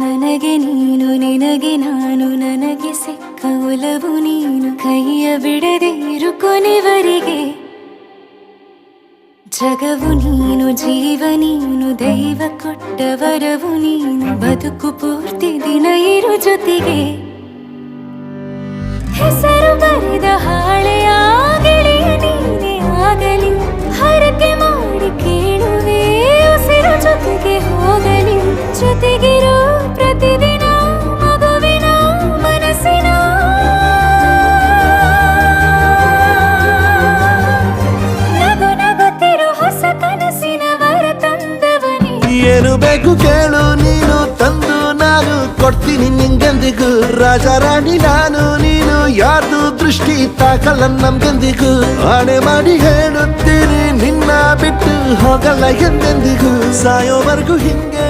ನನಗೆ ನೀನು ನಿನಗೆ ನಾನು ನನಗೆ ಸಿಕ್ಕ ಒಲವು ನೀನು ಕೈಯ ಬಿಡದೆ ಇರು ಕೊನೆವರೆಗೆ ಜಗವು ನೀನು ಜೀವ ನೀನು ದೈವ ಕೊಟ್ಟ ವರವು ನೀನು ಬದುಕು ಪೂರ್ತಿ ದಿನ ಇರು ಜೊತೆಗೆ ಹೆಸರು ಬರೆದ ಹಾಳೆಯ ಗೆಳೆಯ ನೀನೇ ಆಗಲಿ ಹರಕೆ ಮಾಡಿ ಕೇಳುವೆ ಉಸಿರು ಜೊತೆಗೆ ಹೋಗಲಿ ಜೊತೆಗಿರೋ ಪ್ರತಿದಿನ ಮಗುವಿನ ಮನಸ್ಸಿನ ನಗು ನಗುತ್ತಿರೋ ಹೊಸ ಕನಸಿನ ವರ ತಂದವನೇ ಏನು ಬೇಕು ಕೇಳು ನೀನು ತಂದು ನಾನು ಕೊಡ್ತೀನಿ ನಿಂಗೆಂದಿಗೂ ರಾಜ ರಾಣಿ ನಾನು ನೀನು ಯಾರ್ದು ದೃಷ್ಟಿ ತಾಕಲ್ಲ ನಮ್ಗೆಂದಿಗೂ ಆಣೆ ಮಾಡಿ ಹೇಳುತ್ತೀನಿ ನಿನ್ನ ಬಿಟ್ಟು ಹೋಗಲ್ಲ ಎಂದೆಂದಿಗೂ ಸಾಯೋವರೆಗೂ ಹಿಂಗೆ